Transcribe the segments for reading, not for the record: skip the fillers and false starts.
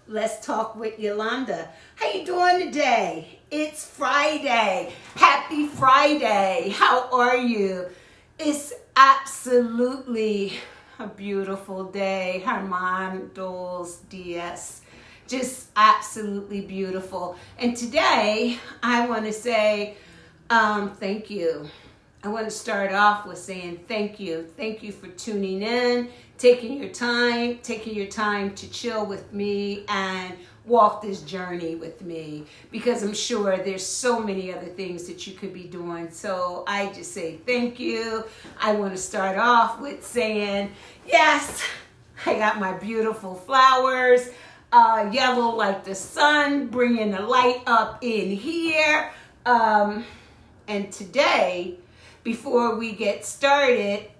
Let's talk with Yolanda. How you doing today? It's Friday. Happy Friday. How are you? It's absolutely a beautiful day. Hermanos días. Just absolutely beautiful. And today I want to say thank you. I want to start off with saying thank you. Thank you for tuning in, taking your time to chill with me and walk this journey with me, because I'm sure there's so many other things that you could be doing. So I just say thank you. I want to start off with saying, yes, I got my beautiful flowers, yellow like the sun, bringing the light up in here. And today, before we get started,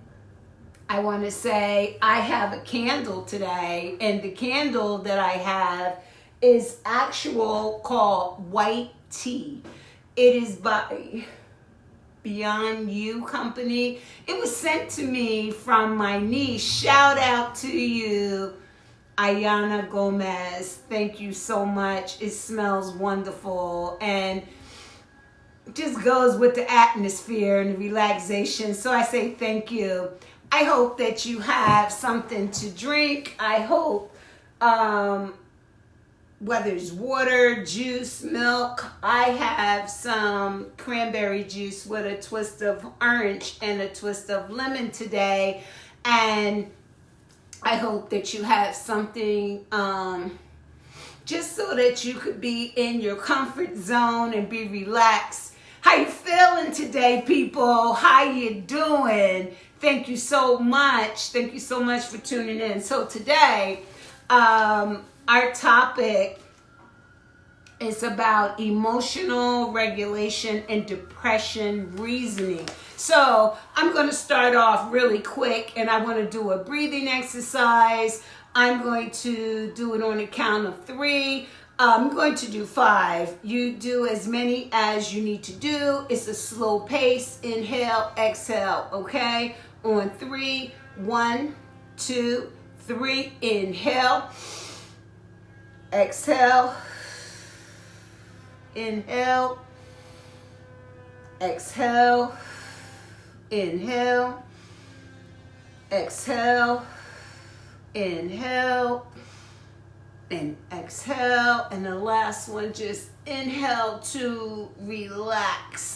I want to say I have a candle today, and the candle that I have is called white tea. It is by Beyond You company. It was sent to me from my niece. Shout out to you, Ayana Gomez. Thank you so much. It smells wonderful and just goes with the atmosphere and the relaxation. So I say thank you. I hope that you have something to drink. I hope whether it's water, juice, milk. I have some cranberry juice with a twist of orange and a twist of lemon today. And I hope that you have something just so that you could be in your comfort zone and be relaxed. How you feeling today, people? How you doing? Thank you so much. Thank you so much for tuning in. So today, our topic is about emotional regulation and depression reasoning. So I'm going to start off really quick, and I want to do a breathing exercise. I'm going to do it on a count of 3. I'm going to do 5. You do as many as you need to do. It's a slow pace. Inhale, exhale, okay? On 3, 1, 2, 3. Inhale, exhale, inhale, exhale, inhale, exhale, inhale, and exhale. And the last one, just inhale to relax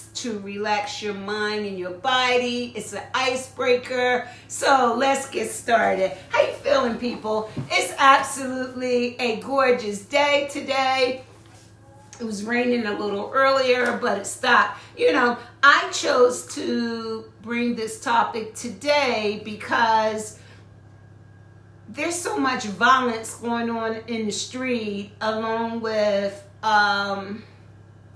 your mind and your body. It's an icebreaker. So let's get started. How you feeling, people? It's absolutely a gorgeous day today. It was raining a little earlier, but it stopped. You know, I chose to bring this topic today because there's so much violence going on in the street, along with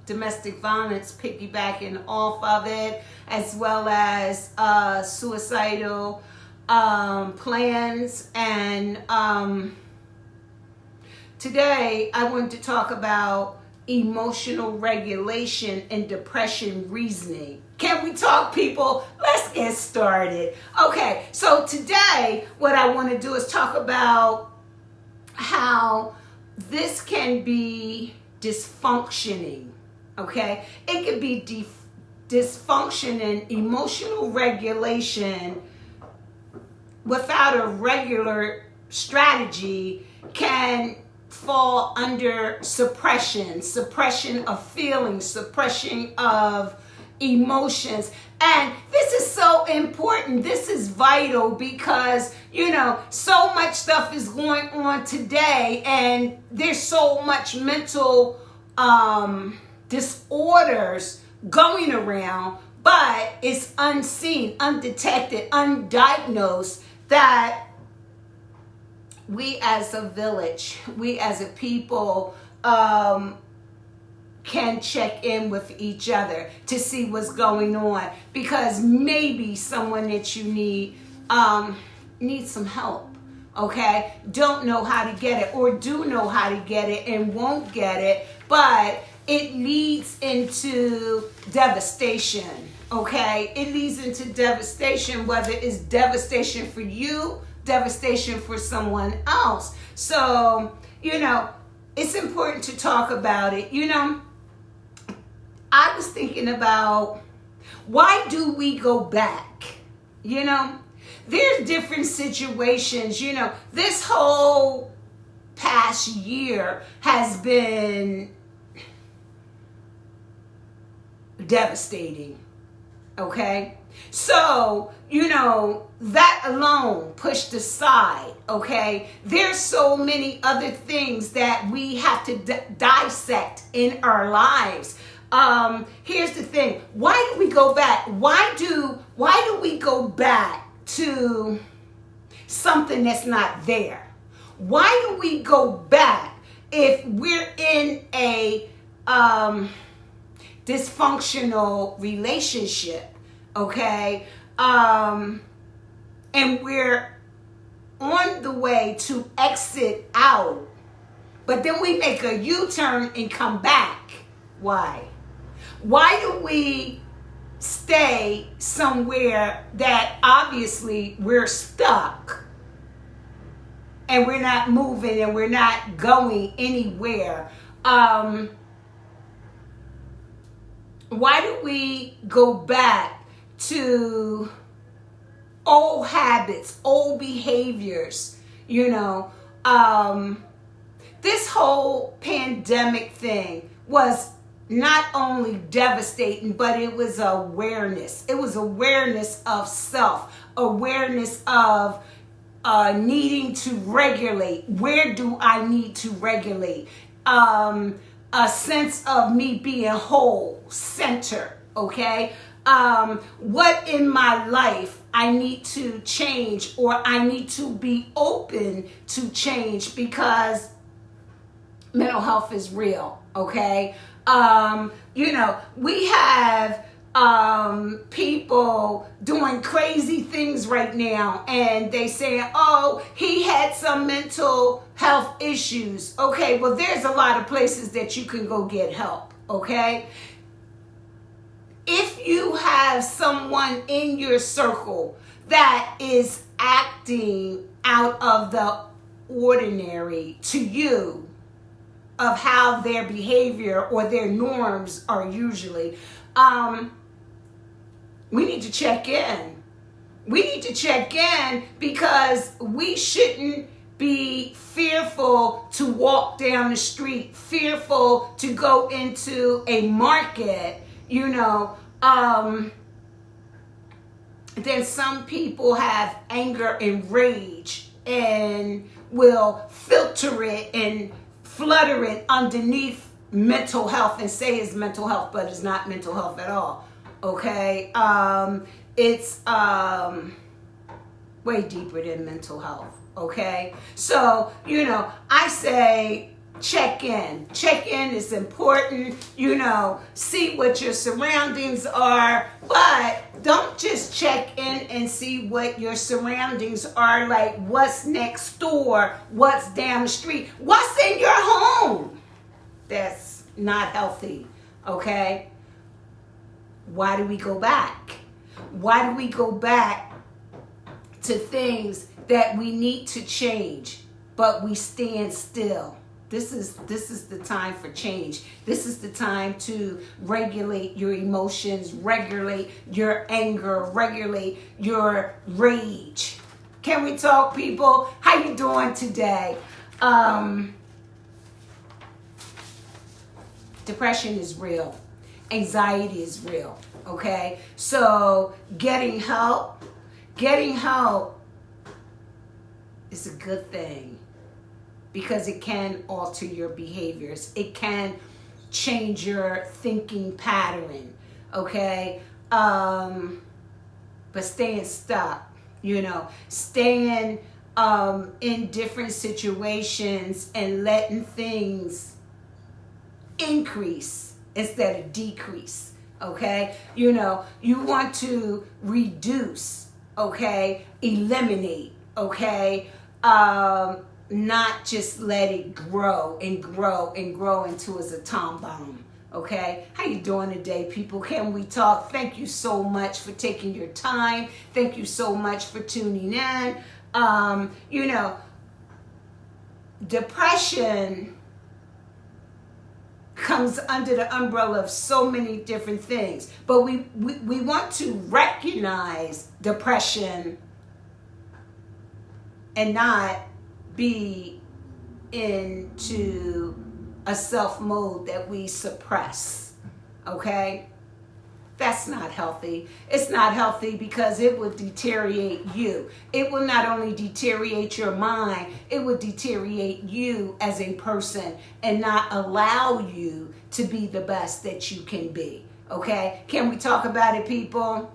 domestic violence piggybacking off of it, as well as suicidal plans. And today I wanted to talk about emotional regulation and depression reasoning. Can we talk, people? Let's get started. Okay, so today what I want to do is talk about how this can be dysfunctioning, okay? It could be dysfunctioning emotional regulation without a regular strategy can fall under suppression of feelings, suppression of emotions. And this is so important. This is vital because, you know, so much stuff is going on today, and there's so much mental disorders going around, but it's unseen, undetected, undiagnosed, that we as a village, we as a people can check in with each other to see what's going on, because maybe someone that you need needs some help, okay? Don't know how to get it, or do know how to get it and won't get it, but it leads into devastation, okay? It leads into devastation, whether it's devastation for you, devastation for someone else. So, you know, it's important to talk about it. You know, I was thinking about, why do we go back? You know, there's different situations. You know, this whole past year has been devastating. Okay? So, you know, that alone pushed aside, okay? There's so many other things that we have to dissect in our lives. Here's the thing. Why do we go back? Why do we go back to something that's not there? Why do we go back if we're in a dysfunctional relationship, okay? And we're on the way to exit out, but then we make a U-turn and come back. Why? Why do we stay somewhere that obviously we're stuck and we're not moving and we're not going anywhere? Why do we go back to old habits, old behaviors? You know, this whole pandemic thing was not only devastating, but it was awareness. It was awareness of self, awareness of needing to regulate. Where do I need to regulate? A sense of me being whole, center, okay? What in my life I need to change, or I need to be open to change, because mental health is real, okay? You know, we have people doing crazy things right now, and they say, oh, he had some mental health issues. Okay, well, there's a lot of places that you can go get help, okay? If you have someone in your circle that is acting out of the ordinary to you, of how their behavior or their norms are usually, we need to check in. We need to check in, because we shouldn't be fearful to walk down the street, fearful to go into a market, you know. Then some people have anger and rage and will filter it and flutter it underneath mental health and say it's mental health, but it's not mental health at all. Okay? It's way deeper than mental health. Okay? So, you know, I say check in. Check in is important. You know, see what your surroundings are, but don't just check in and see what your surroundings are, like what's next door, what's down the street, what's in your home. That's not healthy, okay? Why do we go back? Why do we go back to things that we need to change, but we stand still? This is the time for change. This is the time to regulate your emotions, regulate your anger, regulate your rage. Can we talk, people? How you doing today? Depression is real. Anxiety is real, okay? So getting help is a good thing, because it can alter your behaviors. It can change your thinking pattern, okay? But staying stuck, you know, staying in different situations and letting things increase instead of decrease, okay? You know, you want to reduce, okay? Eliminate, okay? Not just let it grow and grow and grow into as a tom bomb. Okay, how you doing today, people? Can we talk? Thank you so much for taking your time. Thank you so much for tuning in. You know, depression comes under the umbrella of so many different things. But we want to recognize depression and not be into a self mode that we suppress. Okay? That's not healthy. It's not healthy because it will deteriorate you. It will not only deteriorate your mind, it will deteriorate you as a person and not allow you to be the best that you can be. Okay? Can we talk about it, people?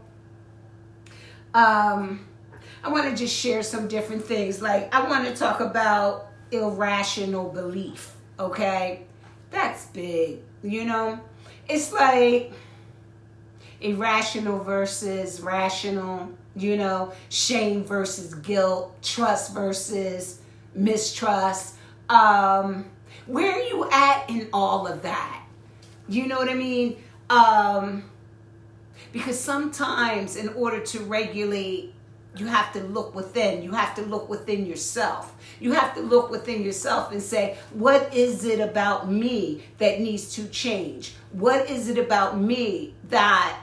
I want to just share some different things. Like, I want to talk about irrational belief. Okay? That's big. You know? It's like irrational versus rational, you know, shame versus guilt, trust versus mistrust. Where are you at in all of that? You know what I mean? Because sometimes in order to regulate, you have to look within. You have to look within yourself. You have to look within yourself and say, what is it about me that needs to change? What is it about me that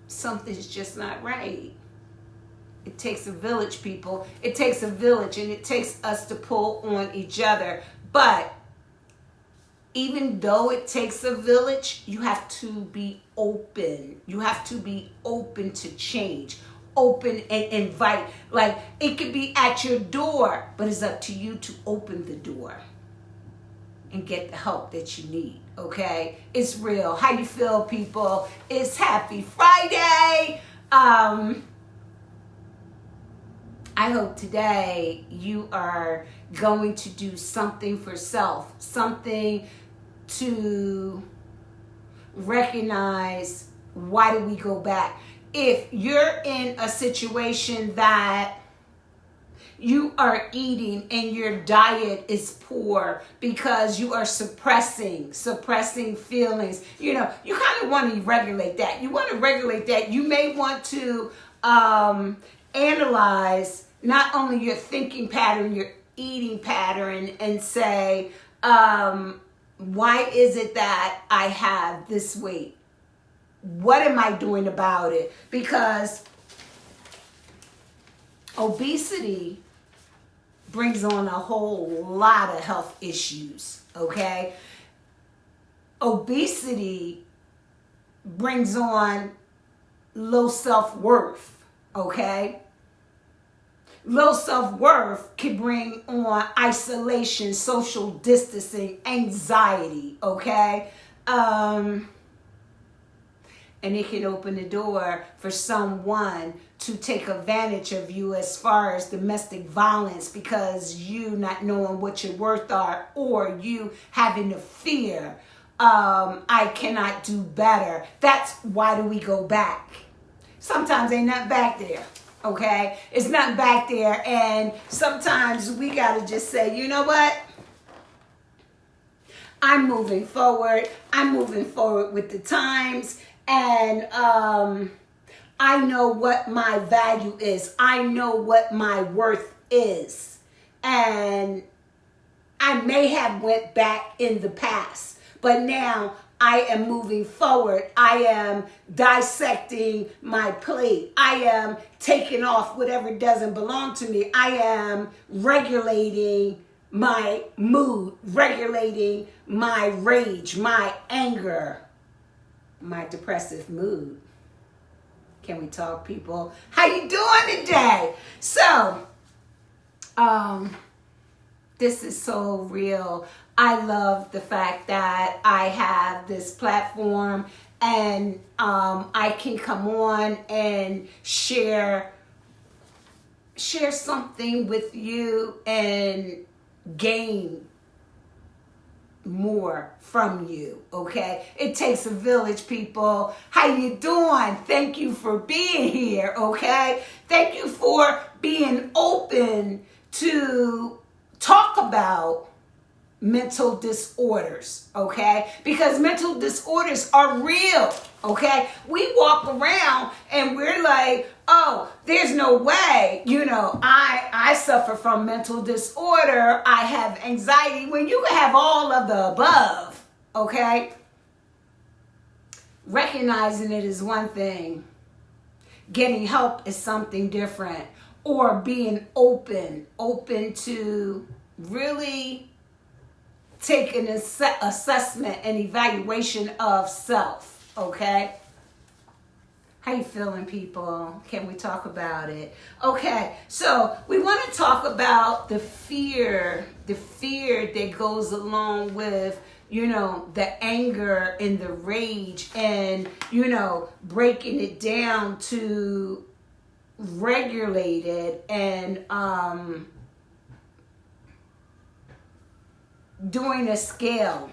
something's just not right? It takes a village, people. It takes a village, and it takes us to pull on each other. But even though it takes a village, you have to be open. You have to be open to change. Open and invite. Like, it could be at your door, but it's up to you to open the door and get the help that you need. Okay? It's real. How you feel, people? It's Happy Friday. I hope today you are going to do something for self, something to recognize, why do we go back? If you're in a situation that you are eating and your diet is poor because you are suppressing feelings, you know, you kind of want to regulate that. You want to regulate that. You may want to analyze not only your thinking pattern, your eating pattern, and say, why is it that I have this weight? What am I doing about it? Because obesity brings on a whole lot of health issues, okay? Obesity brings on low self-worth, okay? Low self-worth can bring on isolation, social distancing, anxiety, okay? And it can open the door for someone to take advantage of you as far as domestic violence because you not knowing what your worth are, or you having the fear, I cannot do better. That's why do we go back? Sometimes ain't nothing back there, okay? It's nothing back there, and sometimes we got to just say, you know what? I'm moving forward. I'm moving forward with the times. And I know what my value is. I know what my worth is. And I may have went back in the past, but now I am moving forward. I am dissecting my plate. I am taking off whatever doesn't belong to me. I am regulating my mood, regulating my rage, my anger, my depressive mood. Can we talk, people? How you doing today? So, this is so real. I love the fact that I have this platform and I can come on and share something with you and gain more from you, okay? It takes a village, people. How you doing? Thank you for being here, okay? Thank you for being open to talk about mental disorders, okay? Because mental disorders are real, okay? We walk around and we're like, oh, there's no way, you know, I suffer from mental disorder, I have anxiety. When you have all of the above, okay? Recognizing it is one thing. Getting help is something different. Or being open to really take an assessment and evaluation of self, okay? How you feeling, people? Can we talk about it? Okay, so we want to talk about the fear that goes along with, the anger and the rage, and, breaking it down to regulate it and doing a scale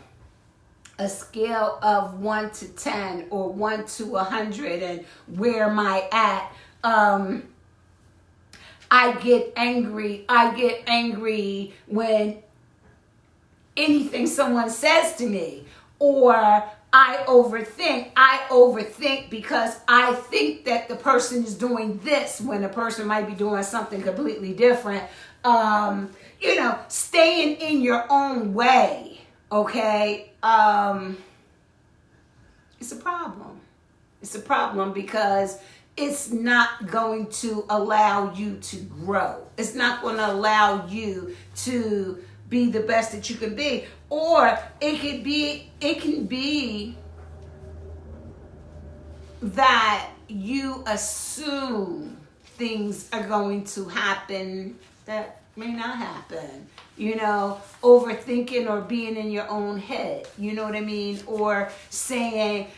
of 1 to 10 or 1 to 100, and where am I at? I get angry when anything someone says to me, or I overthink because I think that the person is doing this when the person might be doing something completely different. Staying in your own way, okay? It's a problem. It's a problem because it's not going to allow you to grow. It's not going to allow you to be the best that you can be. Or it can be that you assume things are going to happen that may not happen. Overthinking or being in your own head. You know what I mean? Or saying,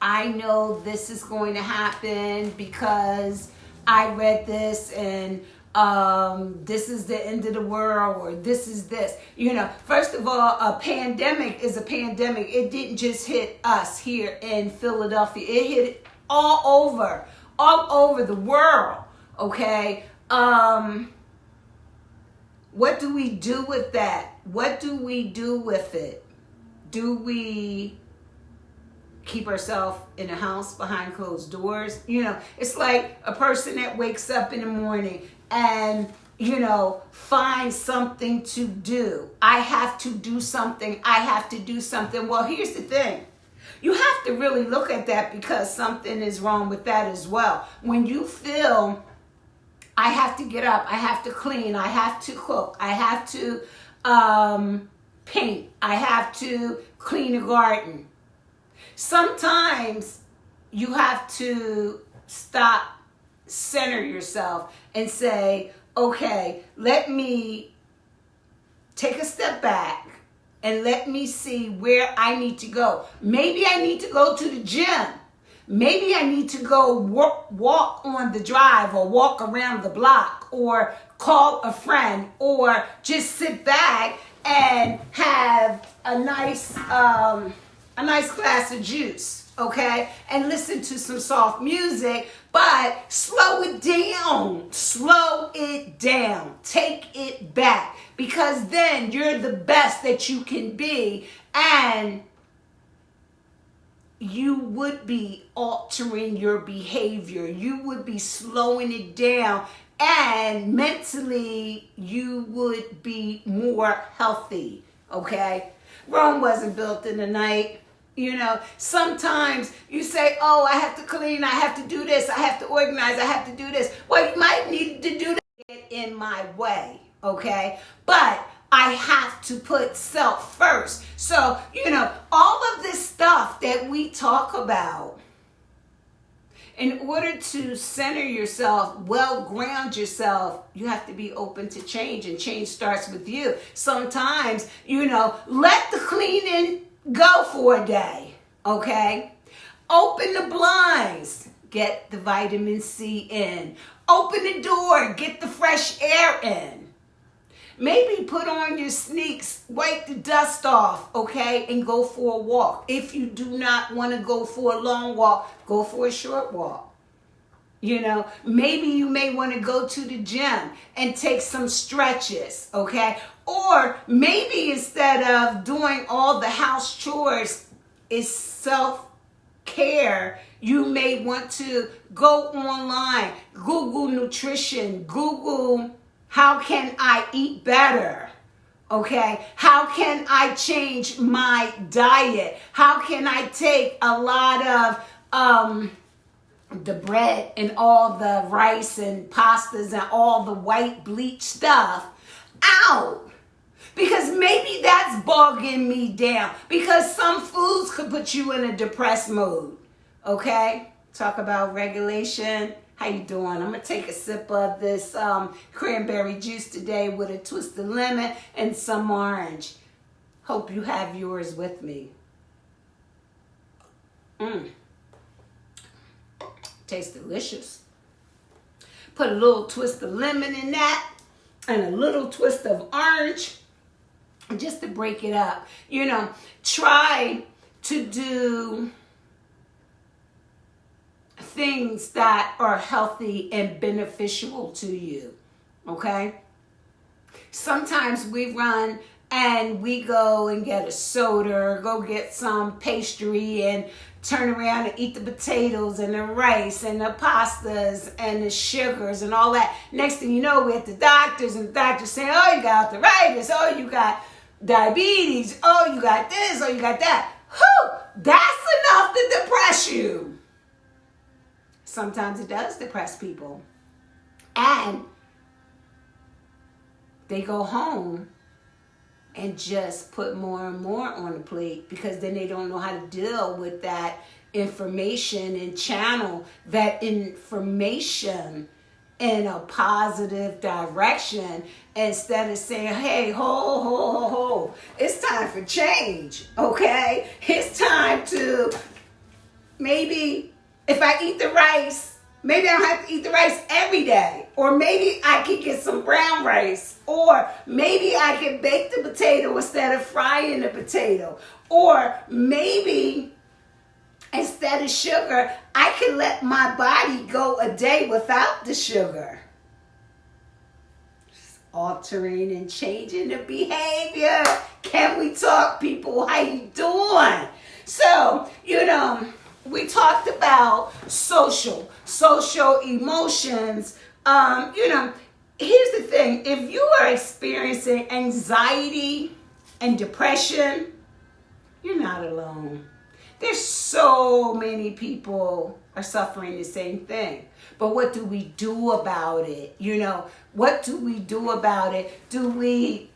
I know this is going to happen because I read this, and this is the end of the world, or this is this. First of all, a pandemic is a pandemic. It didn't just hit us here in Philadelphia. It hit all over the world, okay? What do we do with that? What do we do with it? Do we keep ourselves in a house behind closed doors? It's like a person that wakes up in the morning and, finds something to do. I have to do something. Well, here's the thing. You have to really look at that, because something is wrong with that as well. When you feel, I have to get up, I have to clean, I have to cook, I have to paint, I have to clean a garden. Sometimes you have to stop, center yourself, and say, okay, let me take a step back and let me see where I need to go. Maybe I need to go to the gym. Maybe I need to go walk on the drive, or walk around the block, or call a friend, or just sit back and have a nice glass of juice, okay? And listen to some soft music, but slow it down, take it back, because then you're the best that you can be, and you would be altering your behavior. You would be slowing it down, and mentally you would be more healthy, okay? Rome wasn't built in a night. Sometimes you say, oh, I have to clean, I have to do this, I have to organize, I have to do this. Well, you might need to do that in my way, okay? But I have to put self first. So, all of this stuff that we talk about, in order to center yourself, ground yourself, you have to be open to change, and change starts with you. Sometimes, let the cleaning go for a day, okay? Open the blinds, get the vitamin C in. Open the door, get the fresh air in. Maybe put on your sneaks, wipe the dust off, okay, and go for a walk. If you do not want to go for a long walk, go for a short walk. Maybe you may want to go to the gym and take some stretches, okay? Or maybe instead of doing all the house chores, is self-care. You may want to go online, Google nutrition, Google How can I eat better? Okay, how can I change my diet? How can I take a lot of the bread and all the rice and pastas and all the white bleach stuff out? Because maybe that's bogging me down. Because some foods could put you in a depressed mood. Okay? Talk about regulation. How you doing? I'm going to take a sip of this cranberry juice today with a twist of lemon and some orange. Hope you have yours with me. Tastes delicious. Put a little twist of lemon in that and a little twist of orange just to break it up. You know, try to do things that are healthy and beneficial to you. Okay? Sometimes we run and we go and get a soda or go get some pastry and turn around and eat the potatoes and the rice and the pastas and the sugars and all that. Next thing you know, we're at the doctors and the doctor's saying, oh, you got arthritis, oh, you got diabetes, oh, you got this, oh, you got that. Whew, that's enough to depress you. Sometimes it does depress people. And they go home and just put more and more on the plate because then they don't know how to deal with that information and channel that information in a positive direction instead of saying, hey, ho, it's time for change, okay? It's time to maybe if I eat the rice, maybe I don't have to eat the rice every day. Or maybe I could get some brown rice. Or maybe I could bake the potato instead of frying the potato. Or maybe instead of sugar, I could let my body go a day without the sugar. Just altering and changing the behavior. Can we talk, people? How you doing? So, you know, we talked about social emotions. You know, here's the thing. If you are experiencing anxiety and depression, you're not alone. There's so many people are suffering the same thing. But what do we do about it? You know, what do we do about it? Do we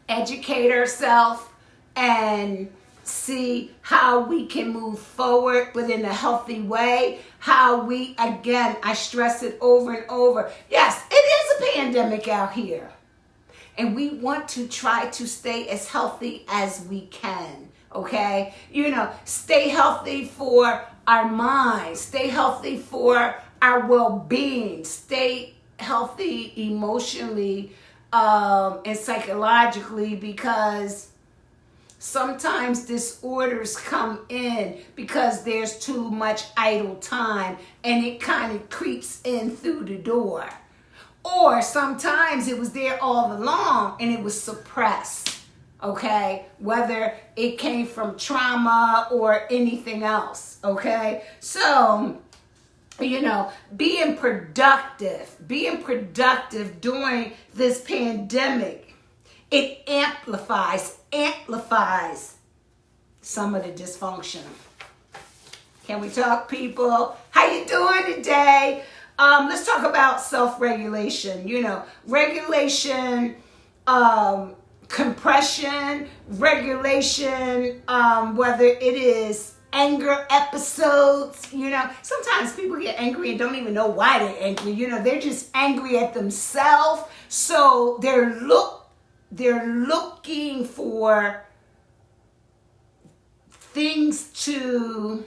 educate ourselves and see how we can move forward within a healthy way? How we, again, I stress it over and over. Yes, it is a pandemic out here. And we want to try to stay as healthy as we can. Okay? You know, stay healthy for our minds. Stay healthy for our well-being. Stay healthy emotionally and psychologically, because sometimes disorders come in because there's too much idle time and it kind of creeps in through the door. Or sometimes it was there all along and it was suppressed. Okay, whether it came from trauma or anything else, okay? So, you know, being productive during this pandemic, it amplifies some of the dysfunction. Can we talk, people? How you doing today? Let's talk about self-regulation. You know, regulation, compression, regulation, whether it is anger episodes. You know, sometimes people get angry and don't even know why they're angry. You know, they're just angry at themselves. So they're looking for things to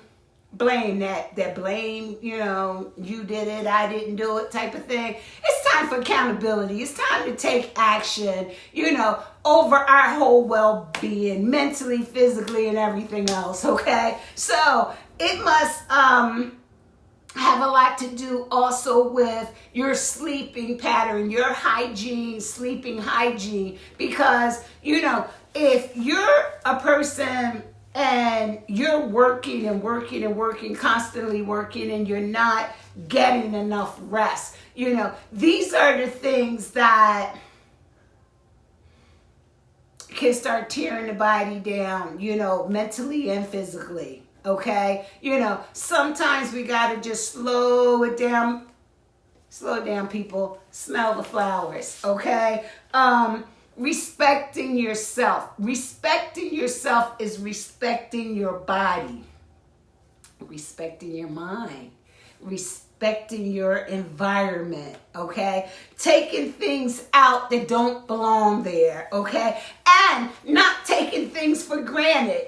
blame, that blame, you know, you did it, I didn't do it type of thing. It's time for accountability. It's time to take action, you know, over our whole well-being, mentally, physically, and everything else, okay? So it must have a lot to do also with your sleeping pattern, your hygiene, sleeping hygiene, because, you know, if you're a person and you're working and working and working, constantly working, and you're not getting enough rest. These are the things that can start tearing the body down, mentally and physically. Okay? Sometimes we got to just slow it down. Slow it down, people. Smell the flowers. Okay? Respecting yourself. Respecting yourself is respecting your body, respecting your mind, respecting your environment, okay? Taking things out that don't belong there, okay? And not taking things for granted.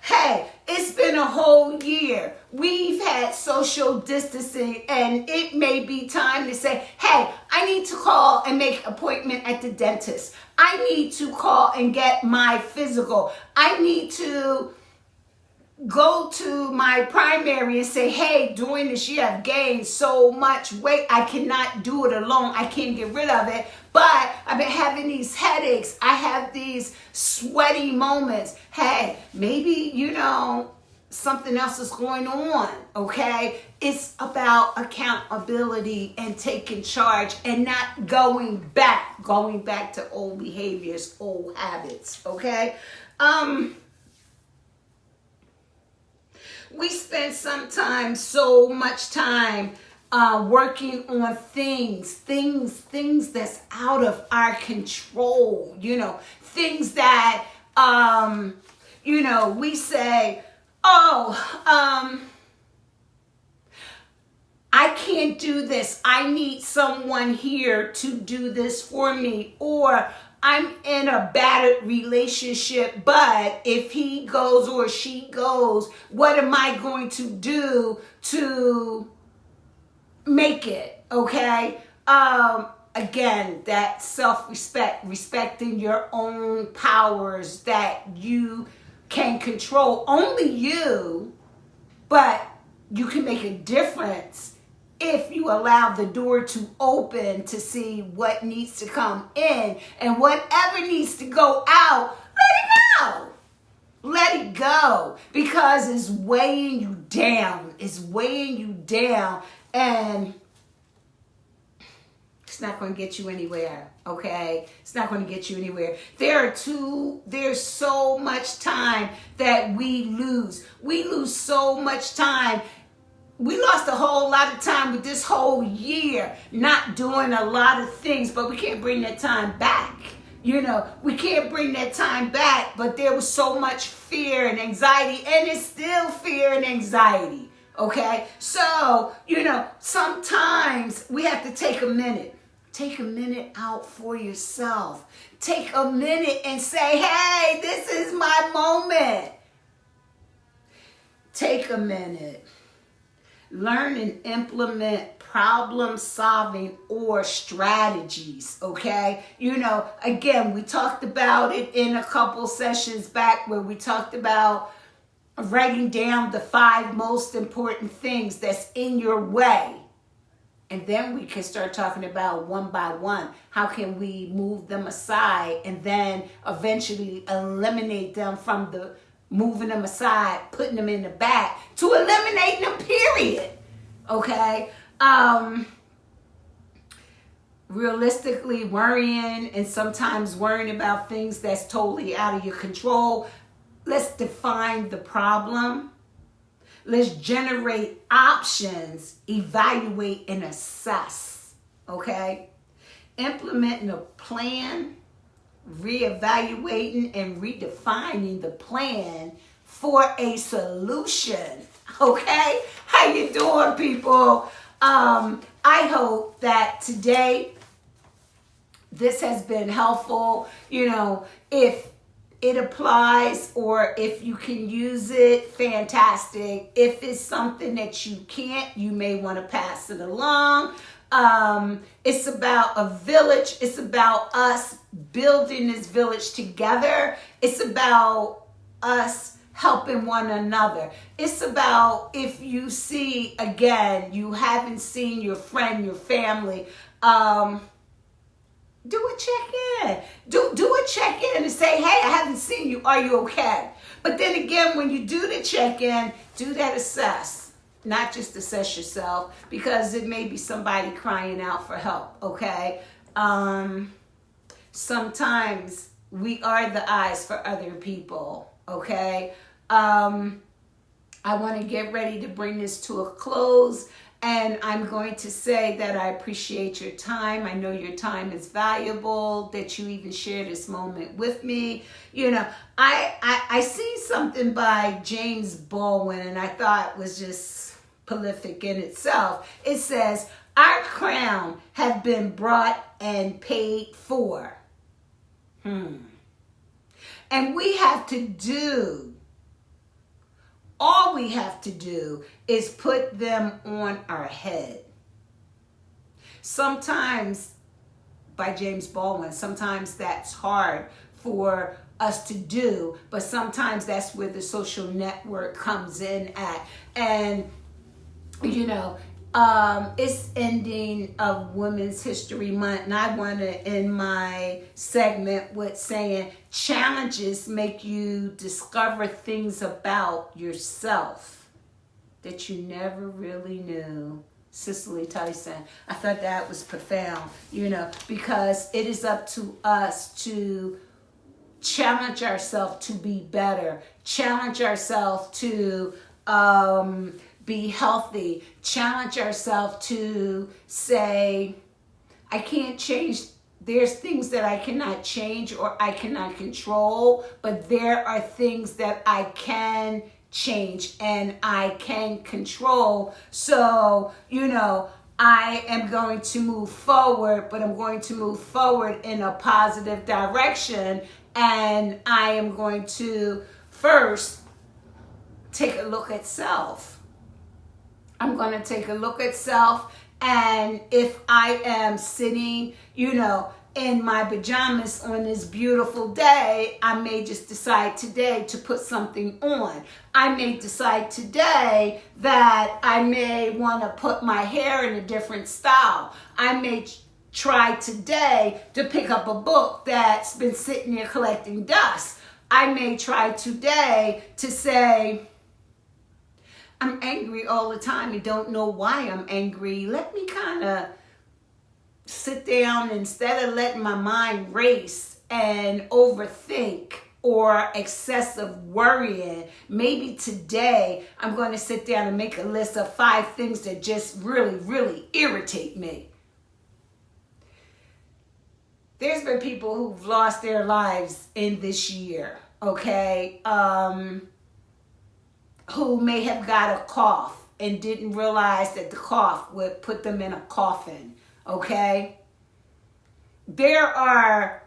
Hey, it's been a whole year. We've had social distancing, and it may be time to say, hey, I need to call and make an appointment at the dentist. I need to call and get my physical. I need to go to my primary and say, hey, during this year I've gained so much weight, I cannot do it alone. I can't get rid of it. But I've been having these headaches. I have these sweaty moments. Hey, maybe, something else is going on, okay? It's about accountability and taking charge and not going back to old behaviors, old habits, okay? We spend sometimes so much time working on things that's out of our control, things that, we say, I can't do this. I need someone here to do this for me. Or I'm in a bad relationship, but if he goes or she goes, what am I going to do to make it? Okay? Again, that self-respect, respecting your own powers that you can control. Only you, but you can make a difference if you allow the door to open to see what needs to come in, and whatever needs to go out, let it go. Let it go, because it's weighing you down. It's weighing you down, and it's not going to get you anywhere, okay? It's not going to get you anywhere. There's so much time that we lose. We lose so much time. We lost a whole lot of time with this whole year not doing a lot of things, but we can't bring that time back. We can't bring that time back, but there was so much fear and anxiety, and it's still fear and anxiety, okay? So, sometimes we have to take a minute. Take a minute out for yourself. Take a minute and say, hey, this is my moment. Take a minute. Learn and implement problem solving or strategies, okay? Again, we talked about it in a couple sessions back where we talked about writing down the 5 most important things that's in your way. And then we can start talking about one by one. How can we move them aside and then eventually eliminate them from the moving them aside, putting them in the back, to eliminating them, period. Okay? Realistically worrying and sometimes worrying about things that's totally out of your control. Let's define the problem. Let's generate options, evaluate, and assess, okay? Implementing a plan, reevaluating, and redefining the plan for a solution, okay? How you doing, people? I hope that today this has been helpful. If it applies or if you can use it, fantastic. If it's something that you can't, you may want to pass it along. It's about a village. It's about us building this village together. It's about us helping one another. It's about, if you see, again, you haven't seen your friend, your family, do a check-in. Do a check-in and say, hey, I haven't seen you. Are you okay? But But then again, when you do the check-in, do that assess. Not just assess yourself, because it may be somebody crying out for help, okay? Sometimes we are the eyes for other people, okay? I want to get ready to bring this to a close, and I'm going to say that I appreciate your time. I know your time is valuable, that you even share this moment with me. You know, I see something by James Baldwin, and I thought it was just prolific in itself. It says, our crown has been brought and paid for. And we have to do, all we have to do is put them on our head. Sometimes, by James Baldwin, sometimes that's hard for us to do, but sometimes that's where the social network comes in at. And, you know, it's ending of Women's History Month, and I want to end my segment with saying challenges make you discover things about yourself that you never really knew. Cicely Tyson. I thought that was profound, you know, because it is up to us to challenge ourselves to be better, challenge ourselves to be healthy, challenge ourselves to say, I can't change, there's things that I cannot change or I cannot control, but there are things that I can change and I can control. So, you know, I am going to move forward, but I'm going to move forward in a positive direction, and I am going to first take a look at self. I'm going to take a look at self, and if I am sitting, you know, in my pajamas on this beautiful day, I may just decide today to put something on. I may decide today that I may want to put my hair in a different style. I may try today to pick up a book that's been sitting there collecting dust. I may try today to say, I'm angry all the time and don't know why I'm angry. Let me kind of sit down instead of letting my mind race and overthink or excessive worrying. Maybe today I'm going to sit down and make a list of 5 things that just really, really irritate me. There's been people who've lost their lives in this year, okay? Who may have got a cough and didn't realize that the cough would put them in a coffin, okay? There are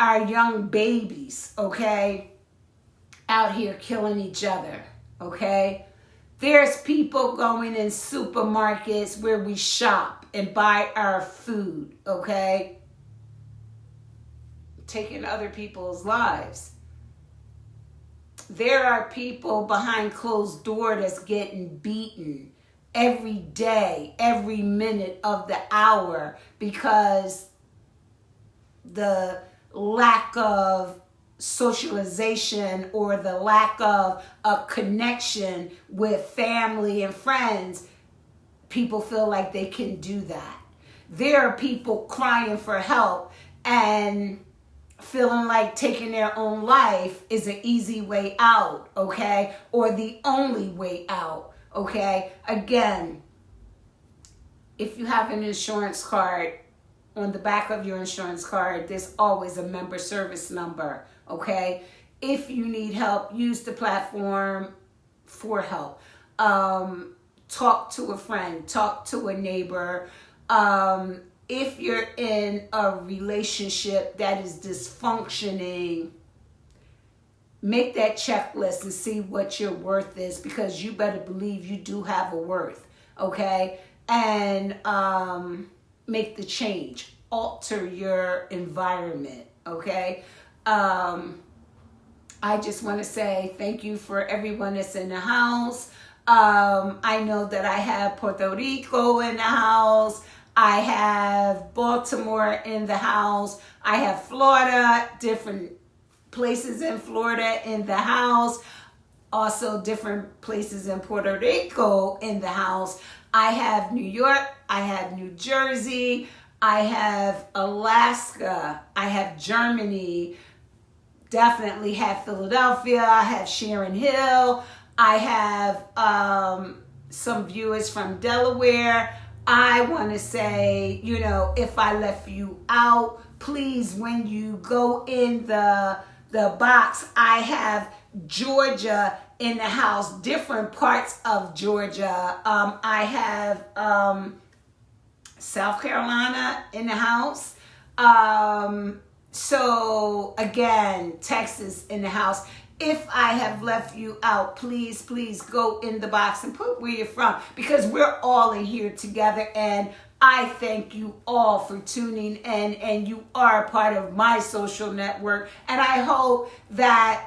our young babies, okay, out here killing each other, okay? There's people going in supermarkets where we shop and buy our food, okay? Taking other people's lives. There are people behind closed doors that's getting beaten every day, every minute of the hour, because the lack of socialization or the lack of a connection with family and friends, people feel like they can do that. There are people crying for help and feeling like taking their own life is an easy way out, okay? Or the only way out, okay? Again, if you have an insurance card, on the back of your insurance card, there's always a member service number, okay? If you need help, use the platform for help. Talk to a friend, talk to a neighbor. If you're in a relationship that is dysfunctioning, make that checklist and see what your worth is, because you better believe you do have a worth, okay? And make the change, alter your environment, okay? I just want to say thank you for everyone that's in the house. I know that I have Puerto Rico in the house. I have Baltimore in the house. I have Florida, different places in Florida in the house. also different places in Puerto Rico in the house. I have New York, I have New Jersey, I have Alaska, I have Germany, definitely have Philadelphia, I have Sharon Hill, I have some viewers from Delaware. I want to say, you know, if I left you out, please, when you go in the box, I have Georgia in the house, different parts of Georgia. I have South Carolina in the house. So again, Texas in the house. If I have left you out, please, please go in the box and put where you're from, because we're all in here together, and I thank you all for tuning in, and you are a part of my social network, and I hope that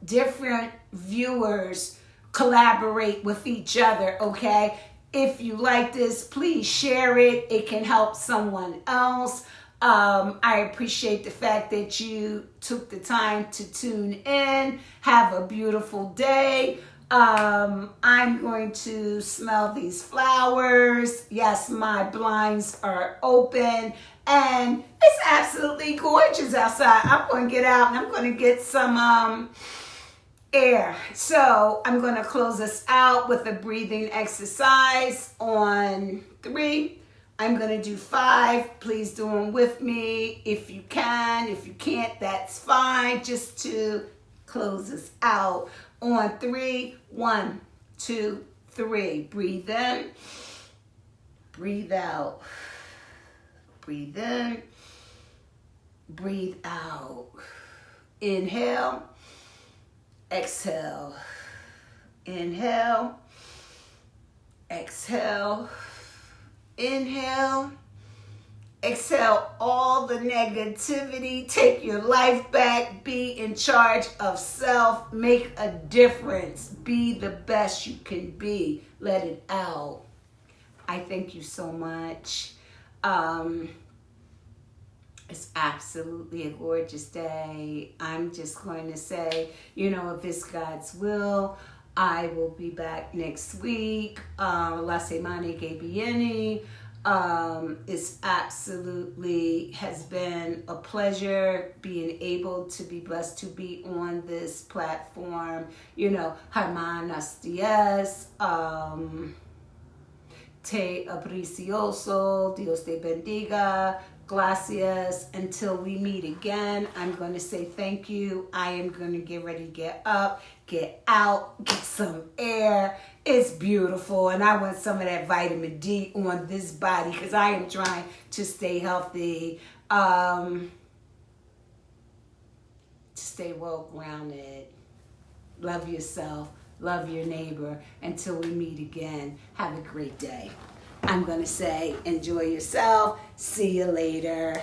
different viewers collaborate with each other, okay? If you like this, please share it. It can help someone else. I appreciate the fact that you took the time to tune in. Have a beautiful day. I'm going to smell these flowers. Yes, my blinds are open and it's absolutely gorgeous outside. I'm going to get out and I'm going to get some air. So I'm going to close us out with a breathing exercise on 3. I'm going to do 5. Please do them with me if you can. If you can't, that's fine. Just to close us out on 3. 1, 2, 3. Breathe in. Breathe out. Breathe in. Breathe out. Inhale. Exhale. Inhale. Exhale. Inhale, exhale all the negativity, take your life back, be in charge of self, make a difference, be the best you can be, let it out. I thank you so much. It's absolutely a gorgeous day. I'm just going to say, you know, if it's God's will, I will be back next week. La semana que viene. It's absolutely has been a pleasure being able to be blessed to be on this platform. You know, hermanas diez. Te aprecioso. Dios te bendiga. Gracias. Until we meet again, I'm going to say thank you. I am going to get ready to get up, get out, get some air. It's beautiful, and I want some of that vitamin D on this body because I am trying to stay healthy, to stay well grounded. Love yourself. Love your neighbor. Until we meet again, have a great day. I'm going to say enjoy yourself. See you later.